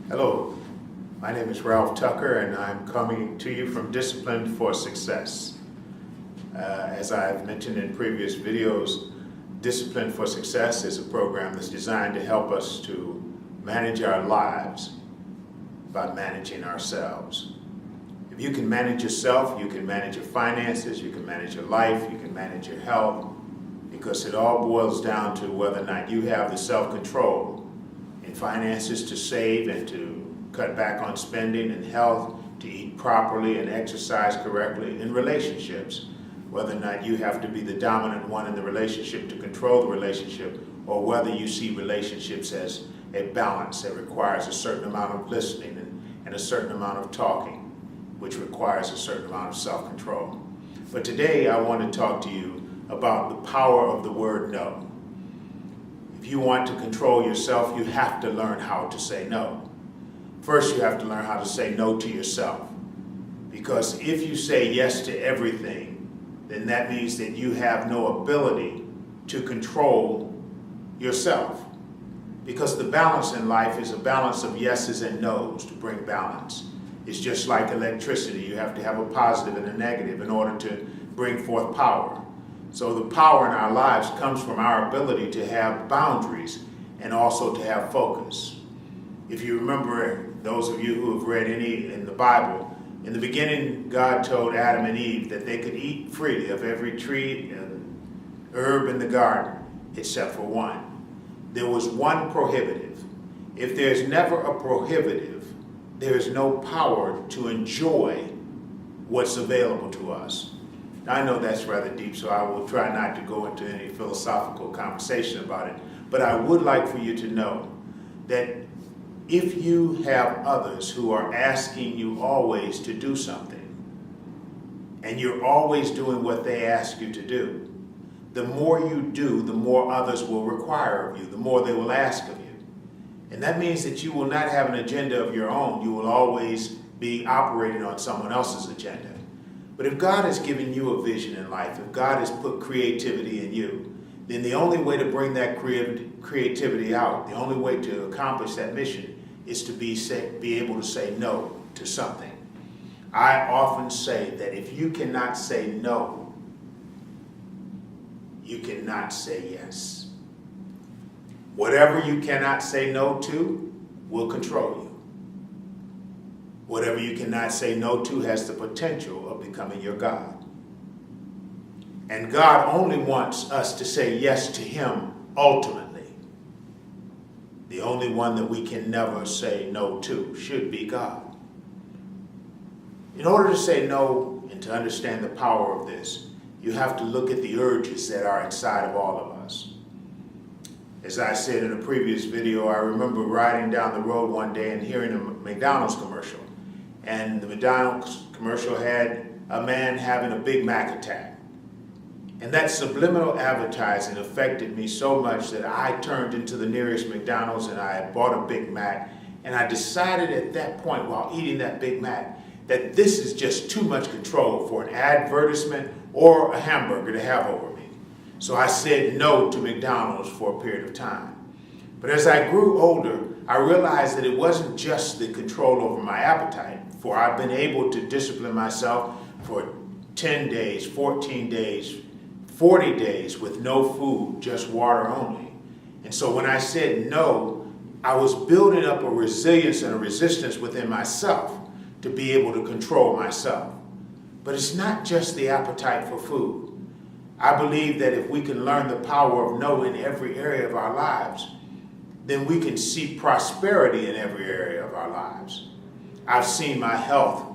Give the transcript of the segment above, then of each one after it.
Hello, my name is Ralph Tucker and I'm coming to you from Disciplined for Success. As I've mentioned in previous videos, Disciplined for Success is a program that's designed to help us to manage our lives by managing ourselves. If you can manage yourself, you can manage your finances, you can manage your life, you can manage your health, because it all boils down to whether or not you have the self-control in finances to save and to cut back on spending, and health to eat properly and exercise correctly, in relationships, whether or not you have to be the dominant one in the relationship to control the relationship, or whether you see relationships as a balance that requires a certain amount of listening and a certain amount of talking, which requires a certain amount of self-control. But today I want to talk to you about the power of the word no. If you want to control yourself, you have to learn how to say no. First, you have to learn how to say no to yourself. Because if you say yes to everything, then that means that you have no ability to control yourself. Because the balance in life is a balance of yeses and nos to bring balance. It's just like electricity. You have to have a positive and a negative in order to bring forth power. So the power in our lives comes from our ability to have boundaries and also to have focus. If you remember, those of you who have read any in the Bible, in the beginning God told Adam and Eve that they could eat freely of every tree and herb in the garden except for one. There was one prohibitive. If there's never a prohibitive, there is no power to enjoy what's available to us. I know that's rather deep, so I will try not to go into any philosophical conversation about it. But I would like for you to know that if you have others who are asking you always to do something, and you're always doing what they ask you to do, the more you do, the more others will require of you, the more they will ask of you. And that means that you will not have an agenda of your own. You will always be operating on someone else's agenda. But if God has given you a vision in life, if God has put creativity in you, then the only way to bring that creativity out, the only way to accomplish that mission is to be able to say no to something. I often say that if you cannot say no, you cannot say yes. Whatever you cannot say no to will control you. Whatever you cannot say no to has the potential of becoming your God. And God only wants us to say yes to Him ultimately. The only one that we can never say no to should be God. In order to say no and to understand the power of this, you have to look at the urges that are inside of all of us. As I said in a previous video, I remember riding down the road one day and hearing a McDonald's commercial. And the McDonald's commercial had a man having a Big Mac attack. And that subliminal advertising affected me so much that I turned into the nearest McDonald's and I bought a Big Mac. And I decided at that point while eating that Big Mac that this is just too much control for an advertisement or a hamburger to have over me. So I said no to McDonald's for a period of time. But as I grew older, I realized that it wasn't just the control over my appetite, for I've been able to discipline myself for 10 days, 14 days, 40 days with no food, just water only. And so when I said no, I was building up a resilience and a resistance within myself to be able to control myself. But it's not just the appetite for food. I believe that if we can learn the power of no in every area of our lives, then we can see prosperity in every area of our lives. I've seen my health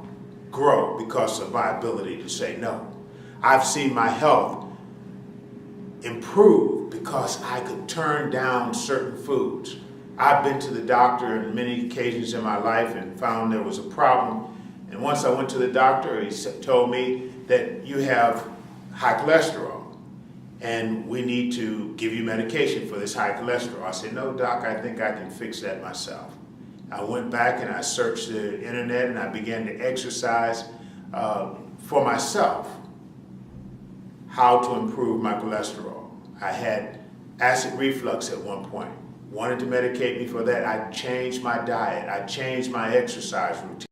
grow because of my ability to say no. I've seen my health improve because I could turn down certain foods. I've been to the doctor on many occasions in my life and found there was a problem. And once I went to the doctor, he told me that you have high cholesterol and we need to give you medication for this high cholesterol. I said, no, doc, I think I can fix that myself. I went back and I searched the internet and I began to exercise for myself how to improve my cholesterol. I had acid reflux at one point. wanted to medicate me for that. I changed my diet. I changed my exercise routine.